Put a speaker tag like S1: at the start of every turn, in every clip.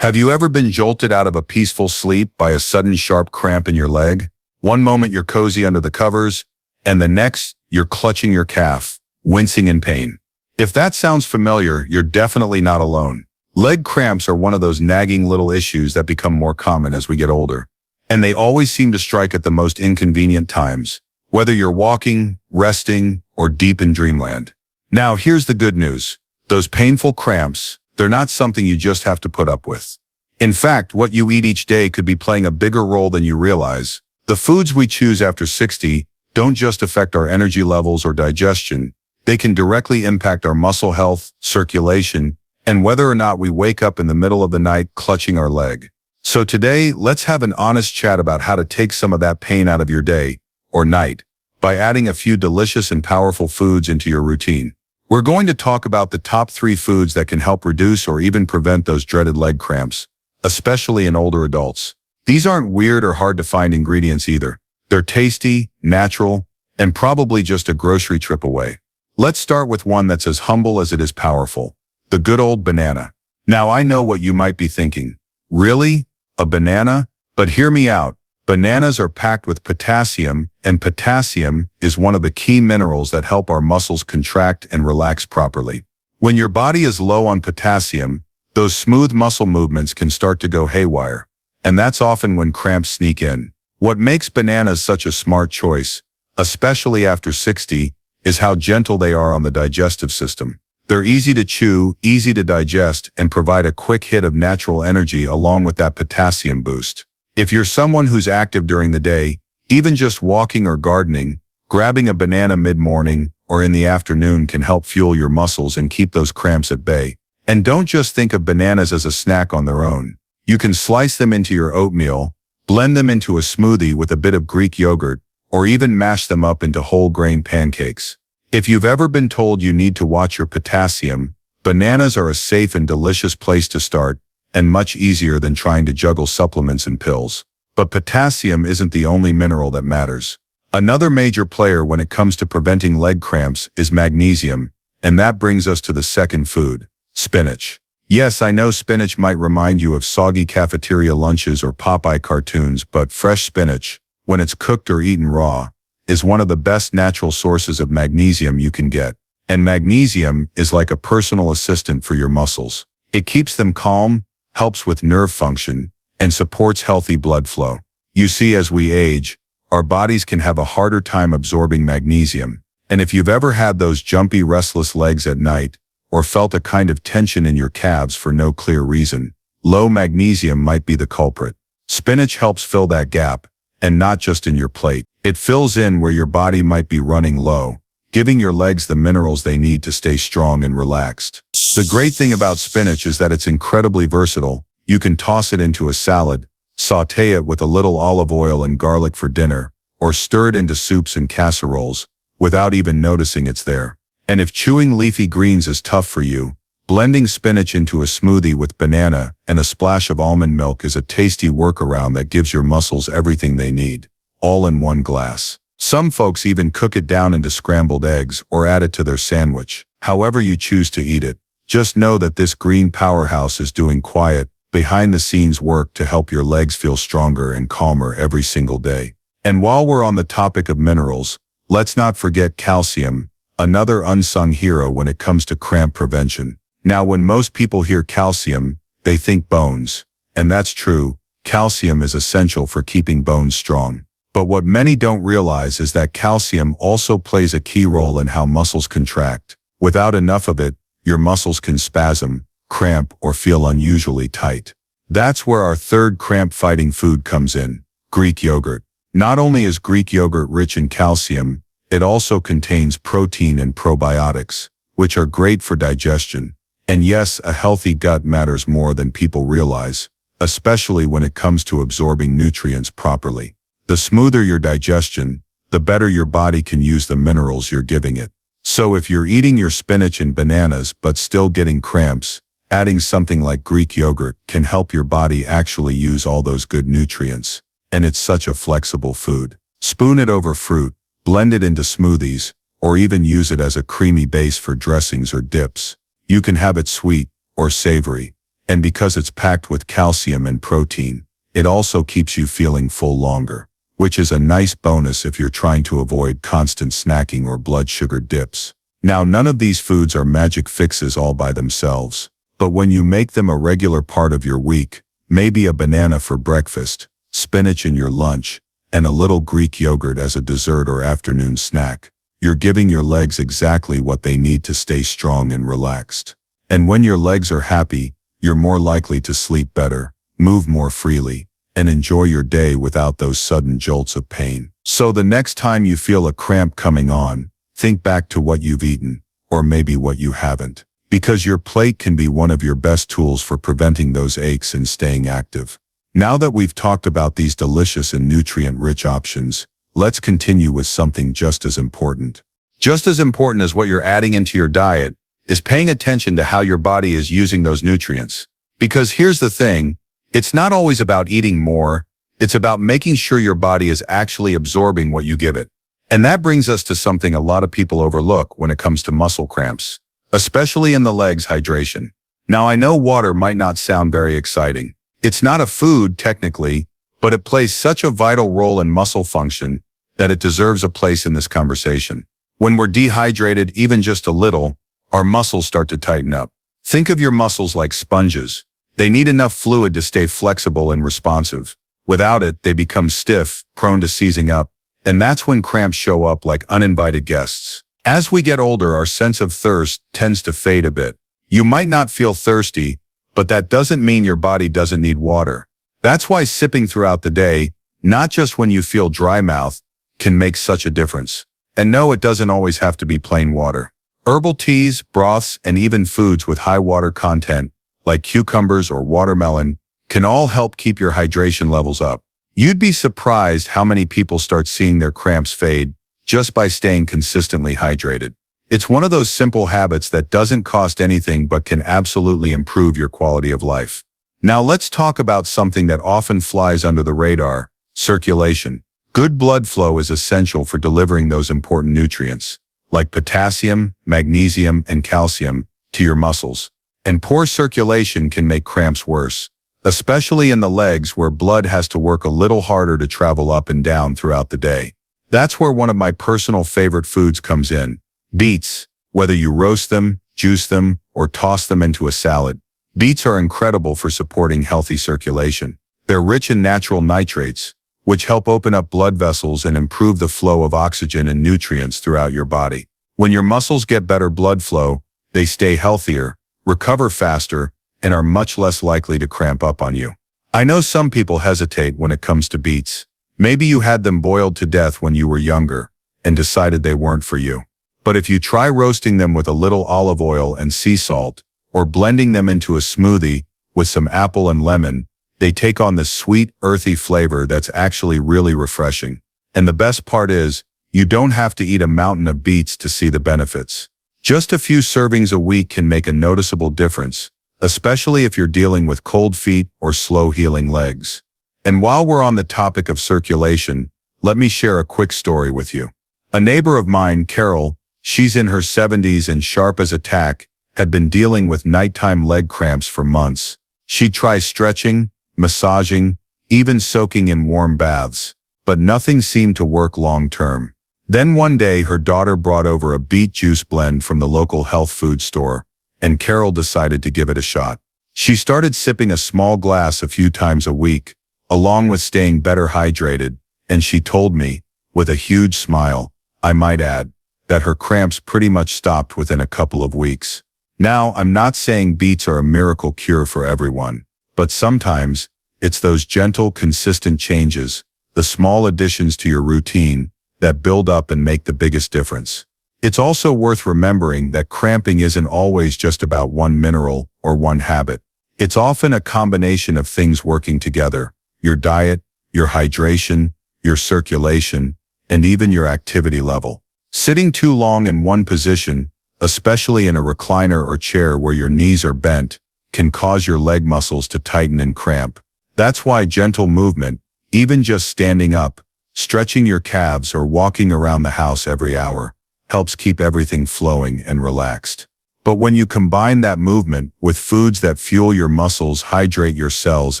S1: Have you ever been jolted out of a peaceful sleep by a sudden sharp cramp in your leg? One moment you're cozy under the covers, and the next, you're clutching your calf, wincing in pain. If that sounds familiar, you're definitely not alone. Leg cramps are one of those nagging little issues that become more common as we get older. And they always seem to strike at the most inconvenient times, whether you're walking, resting, or deep in dreamland. Now, here's the good news. Those painful cramps, they're not something you just have to put up with. In fact, what you eat each day could be playing a bigger role than you realize. The foods we choose after 60 don't just affect our energy levels or digestion. They can directly impact our muscle health, circulation, and whether or not we wake up in the middle of the night clutching our leg. So today, let's have an honest chat about how to take some of that pain out of your day, or night, by adding a few delicious and powerful foods into your routine. We're going to talk about the top 3 foods that can help reduce or even prevent those dreaded leg cramps, especially in older adults. These aren't weird or hard to find ingredients either. They're tasty, natural, and probably just a grocery trip away. Let's start with one that's as humble as it is powerful. The good old banana. Now I know what you might be thinking. Really? A banana? But hear me out. Bananas are packed with potassium, and potassium is one of the key minerals that help our muscles contract and relax properly. When your body is low on potassium, those smooth muscle movements can start to go haywire. And that's often when cramps sneak in. What makes bananas such a smart choice, especially after 60, is how gentle they are on the digestive system. They're easy to chew, easy to digest, and provide a quick hit of natural energy along with that potassium boost. If you're someone who's active during the day, even just walking or gardening, grabbing a banana mid-morning or in the afternoon can help fuel your muscles and keep those cramps at bay. And don't just think of bananas as a snack on their own. You can slice them into your oatmeal, blend them into a smoothie with a bit of Greek yogurt, or even mash them up into whole grain pancakes. If you've ever been told you need to watch your potassium, bananas are a safe and delicious place to start, and much easier than trying to juggle supplements and pills. But potassium isn't the only mineral that matters. Another major player when it comes to preventing leg cramps is magnesium, and that brings us to the second food, spinach. Yes, I know spinach might remind you of soggy cafeteria lunches or Popeye cartoons, but fresh spinach, when it's cooked or eaten raw, is one of the best natural sources of magnesium you can get. And magnesium is like a personal assistant for your muscles. It keeps them calm, helps with nerve function, and supports healthy blood flow. You see, as we age, our bodies can have a harder time absorbing magnesium. And if you've ever had those jumpy, restless legs at night, or felt a kind of tension in your calves for no clear reason, low magnesium might be the culprit. Spinach helps fill that gap, and not just in your plate. It fills in where your body might be running low, giving your legs the minerals they need to stay strong and relaxed. The great thing about spinach is that it's incredibly versatile. You can toss it into a salad, saute it with a little olive oil and garlic for dinner, or stir it into soups and casseroles, without even noticing it's there. And if chewing leafy greens is tough for you, blending spinach into a smoothie with banana and a splash of almond milk is a tasty workaround that gives your muscles everything they need, all in one glass. Some folks even cook it down into scrambled eggs or add it to their sandwich. However you choose to eat it, just know that this green powerhouse is doing quiet, behind-the-scenes work to help your legs feel stronger and calmer every single day. And while we're on the topic of minerals, let's not forget calcium, another unsung hero when it comes to cramp prevention. Now, when most people hear calcium, they think bones. And that's true. Calcium is essential for keeping bones strong. But what many don't realize is that calcium also plays a key role in how muscles contract. Without enough of it, your muscles can spasm, cramp, or feel unusually tight. That's where our third cramp-fighting food comes in, Greek yogurt. Not only is Greek yogurt rich in calcium, it also contains protein and probiotics, which are great for digestion. And yes, a healthy gut matters more than people realize, especially when it comes to absorbing nutrients properly. The smoother your digestion, the better your body can use the minerals you're giving it. So if you're eating your spinach and bananas but still getting cramps, adding something like Greek yogurt can help your body actually use all those good nutrients. And it's such a flexible food. Spoon it over fruit, blend it into smoothies, or even use it as a creamy base for dressings or dips. You can have it sweet or savory, And because it's packed with calcium and protein, it also keeps you feeling full longer, which is a nice bonus if you're trying to avoid constant snacking or blood sugar dips. Now, none of these foods are magic fixes all by themselves, but when you make them a regular part of your week, maybe a banana for breakfast, spinach in your lunch, and a little Greek yogurt as a dessert or afternoon snack, you're giving your legs exactly what they need to stay strong and relaxed. And when your legs are happy, you're more likely to sleep better, move more freely, and enjoy your day without those sudden jolts of pain. So the next time you feel a cramp coming on, think back to what you've eaten, or maybe what you haven't, because your plate can be one of your best tools for preventing those aches and staying active. Now that we've talked about these delicious and nutrient-rich options, let's continue with something just as important. Just as important as what you're adding into your diet is paying attention to how your body is using those nutrients. Because here's the thing, it's not always about eating more, it's about making sure your body is actually absorbing what you give it. And that brings us to something a lot of people overlook when it comes to muscle cramps, especially in the legs: hydration. Now, I know water might not sound very exciting. It's not a food technically, but it plays such a vital role in muscle function that it deserves a place in this conversation. When we're dehydrated even just a little, our muscles start to tighten up. Think of your muscles like sponges. They need enough fluid to stay flexible and responsive. Without it, they become stiff, prone to seizing up, and that's when cramps show up like uninvited guests. As we get older, our sense of thirst tends to fade a bit. You might not feel thirsty, but that doesn't mean your body doesn't need water. That's why sipping throughout the day, not just when you feel dry mouth, can make such a difference. And no, it doesn't always have to be plain water. Herbal teas, broths, and even foods with high water content, like cucumbers or watermelon, can all help keep your hydration levels up. You'd be surprised how many people start seeing their cramps fade just by staying consistently hydrated. It's one of those simple habits that doesn't cost anything but can absolutely improve your quality of life. Now let's talk about something that often flies under the radar: circulation. Good blood flow is essential for delivering those important nutrients, like potassium, magnesium, and calcium, to your muscles. And poor circulation can make cramps worse, especially in the legs where blood has to work a little harder to travel up and down throughout the day. That's where one of my personal favorite foods comes in: beets. Whether you roast them, juice them, or toss them into a salad, beets are incredible for supporting healthy circulation. They're rich in natural nitrates, which help open up blood vessels and improve the flow of oxygen and nutrients throughout your body. When your muscles get better blood flow, they stay healthier, recover faster, and are much less likely to cramp up on you. I know some people hesitate when it comes to beets. Maybe you had them boiled to death when you were younger and decided they weren't for you. But if you try roasting them with a little olive oil and sea salt, or blending them into a smoothie with some apple and lemon, they take on this sweet, earthy flavor that's actually really refreshing. And the best part is, you don't have to eat a mountain of beets to see the benefits. Just a few servings a week can make a noticeable difference, especially if you're dealing with cold feet or slow-healing legs. And while we're on the topic of circulation, let me share a quick story with you. A neighbor of mine, Carol, she's in her 70s and sharp as a tack, had been dealing with nighttime leg cramps for months. She tried stretching, massaging, even soaking in warm baths, but nothing seemed to work long-term. Then one day her daughter brought over a beet juice blend from the local health food store, and Carol decided to give it a shot. She started sipping a small glass a few times a week, along with staying better hydrated, and she told me, with a huge smile, I might add, that her cramps pretty much stopped within a couple of weeks. Now, I'm not saying beets are a miracle cure for everyone, but sometimes, it's those gentle, consistent changes, the small additions to your routine, that build up and make the biggest difference. It's also worth remembering that cramping isn't always just about one mineral or one habit. It's often a combination of things working together: your diet, your hydration, your circulation, and even your activity level. Sitting too long in one position, especially in a recliner or chair where your knees are bent, can cause your leg muscles to tighten and cramp. That's why gentle movement, even just standing up, stretching your calves, or walking around the house every hour, helps keep everything flowing and relaxed. But when you combine that movement with foods that fuel your muscles, hydrate your cells,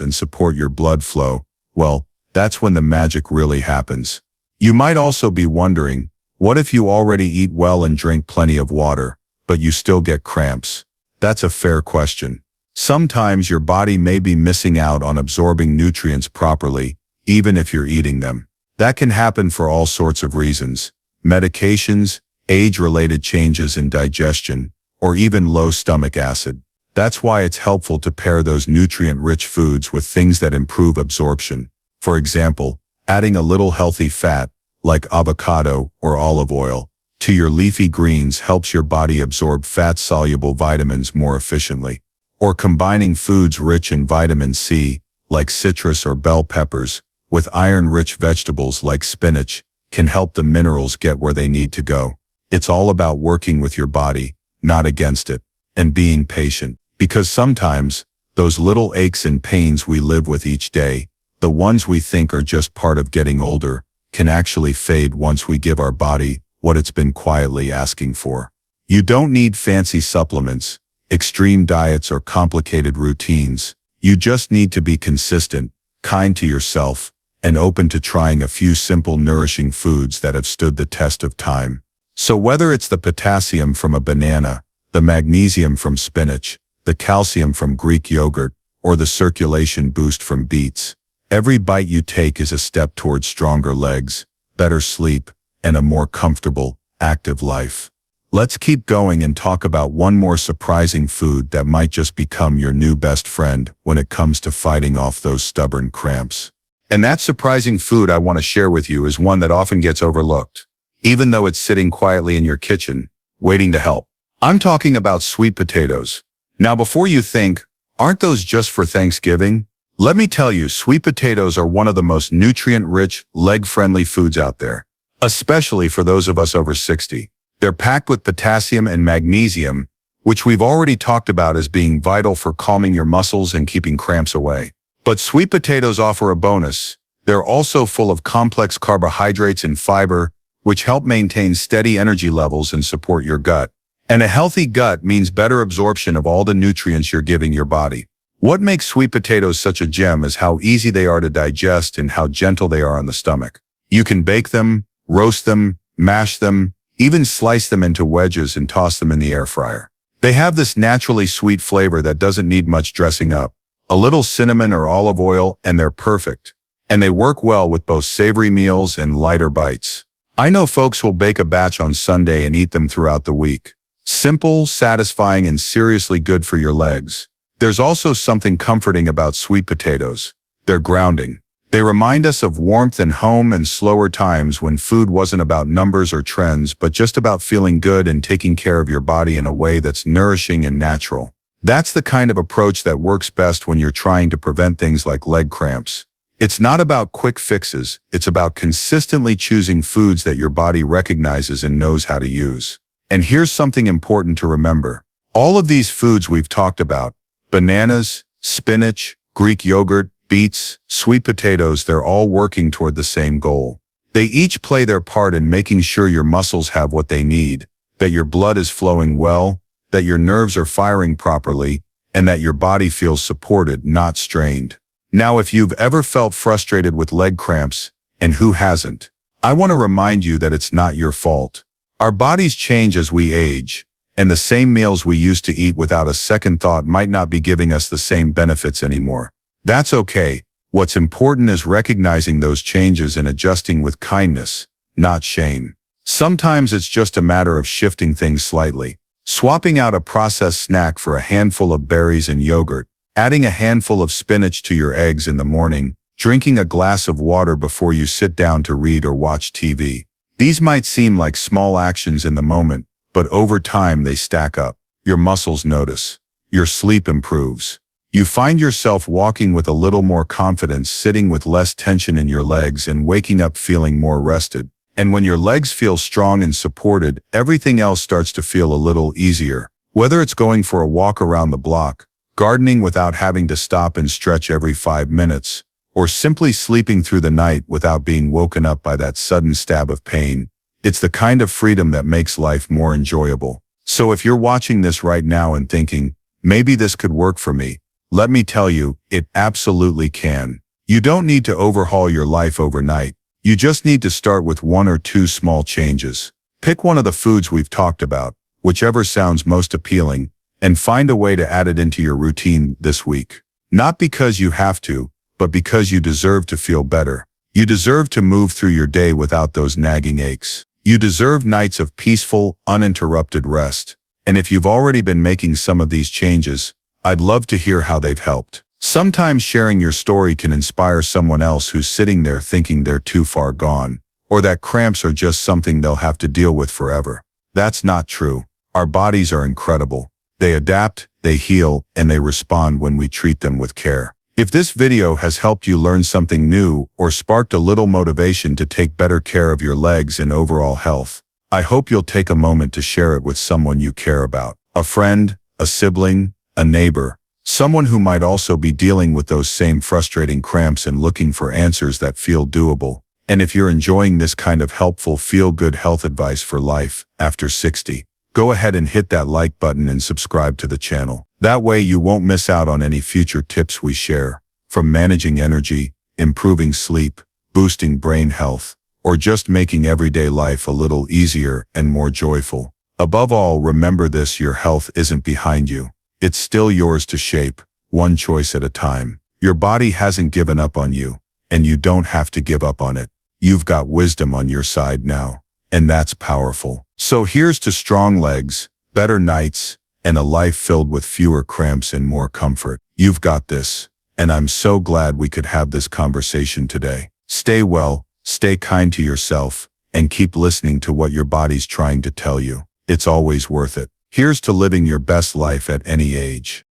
S1: and support your blood flow, well, that's when the magic really happens. You might also be wondering, what if you already eat well and drink plenty of water, but you still get cramps? That's a fair question. Sometimes your body may be missing out on absorbing nutrients properly, even if you're eating them. That can happen for all sorts of reasons: medications, age-related changes in digestion, or even low stomach acid. That's why it's helpful to pair those nutrient-rich foods with things that improve absorption. For example, adding a little healthy fat, like avocado or olive oil, to your leafy greens helps your body absorb fat-soluble vitamins more efficiently. Or combining foods rich in vitamin C, like citrus or bell peppers, with iron-rich vegetables like spinach, can help the minerals get where they need to go. It's all about working with your body, not against it, and being patient. Because sometimes, those little aches and pains we live with each day, the ones we think are just part of getting older, can actually fade once we give our body what it's been quietly asking for. You don't need fancy supplements, extreme diets, or complicated routines. You just need to be consistent, kind to yourself, and open to trying a few simple, nourishing foods that have stood the test of time. So whether it's the potassium from a banana, the magnesium from spinach, the calcium from Greek yogurt, or the circulation boost from beets, every bite you take is a step towards stronger legs, better sleep, and a more comfortable, active life. Let's keep going and talk about one more surprising food that might just become your new best friend when it comes to fighting off those stubborn cramps. And that surprising food I want to share with you is one that often gets overlooked, even though it's sitting quietly in your kitchen, waiting to help. I'm talking about sweet potatoes. Now, before you think, aren't those just for Thanksgiving? Let me tell you, sweet potatoes are one of the most nutrient-rich, leg-friendly foods out there, especially for those of us over 60. They're packed with potassium and magnesium, which we've already talked about as being vital for calming your muscles and keeping cramps away. But sweet potatoes offer a bonus. They're also full of complex carbohydrates and fiber, which help maintain steady energy levels and support your gut. And a healthy gut means better absorption of all the nutrients you're giving your body. What makes sweet potatoes such a gem is how easy they are to digest and how gentle they are on the stomach. You can bake them, roast them, mash them, even slice them into wedges and toss them in the air fryer. They have this naturally sweet flavor that doesn't need much dressing up. A little cinnamon or olive oil and they're perfect. And they work well with both savory meals and lighter bites. I know folks will bake a batch on Sunday and eat them throughout the week. Simple, satisfying, and seriously good for your legs. There's also something comforting about sweet potatoes. They're grounding. They remind us of warmth and home and slower times when food wasn't about numbers or trends, but just about feeling good and taking care of your body in a way that's nourishing and natural. That's the kind of approach that works best when you're trying to prevent things like leg cramps. It's not about quick fixes. It's about consistently choosing foods that your body recognizes and knows how to use. And here's something important to remember. All of these foods we've talked about, bananas, spinach, Greek yogurt, beets, sweet potatoes, they're all working toward the same goal. They each play their part in making sure your muscles have what they need, that your blood is flowing well, that your nerves are firing properly, and that your body feels supported, not strained. Now, if you've ever felt frustrated with leg cramps, and who hasn't, I want to remind you that it's not your fault. Our bodies change as we age, and the same meals we used to eat without a second thought might not be giving us the same benefits anymore. That's okay. What's important is recognizing those changes and adjusting with kindness, not shame. Sometimes it's just a matter of shifting things slightly. Swapping out a processed snack for a handful of berries and yogurt, adding a handful of spinach to your eggs in the morning, drinking a glass of water before you sit down to read or watch TV. These might seem like small actions in the moment, but over time they stack up. Your muscles notice. Your sleep improves. You find yourself walking with a little more confidence, sitting with less tension in your legs, and waking up feeling more rested. And when your legs feel strong and supported, everything else starts to feel a little easier. Whether it's going for a walk around the block, gardening without having to stop and stretch every 5 minutes, or simply sleeping through the night without being woken up by that sudden stab of pain, it's the kind of freedom that makes life more enjoyable. So if you're watching this right now and thinking, maybe this could work for me, let me tell you, it absolutely can. You don't need to overhaul your life overnight. You just need to start with 1 or 2 small changes. Pick one of the foods we've talked about, whichever sounds most appealing, and find a way to add it into your routine this week. Not because you have to, but because you deserve to feel better. You deserve to move through your day without those nagging aches. You deserve nights of peaceful, uninterrupted rest. And if you've already been making some of these changes, I'd love to hear how they've helped. Sometimes sharing your story can inspire someone else who's sitting there thinking they're too far gone, or that cramps are just something they'll have to deal with forever. That's not true. Our bodies are incredible. They adapt, they heal, and they respond when we treat them with care. If this video has helped you learn something new or sparked a little motivation to take better care of your legs and overall health, I hope you'll take a moment to share it with someone you care about. A friend, a sibling, a neighbor, someone who might also be dealing with those same frustrating cramps and looking for answers that feel doable. And if you're enjoying this kind of helpful feel-good health advice for life after 60, go ahead and hit that like button and subscribe to the channel. That way you won't miss out on any future tips we share, from managing energy, improving sleep, boosting brain health, or just making everyday life a little easier and more joyful. Above all, remember this: your health isn't behind you. It's still yours to shape, one choice at a time. Your body hasn't given up on you, and you don't have to give up on it. You've got wisdom on your side now, and that's powerful. So here's to strong legs, better nights, and a life filled with fewer cramps and more comfort. You've got this, and I'm so glad we could have this conversation today. Stay well, stay kind to yourself, and keep listening to what your body's trying to tell you. It's always worth it. Here's to living your best life at any age.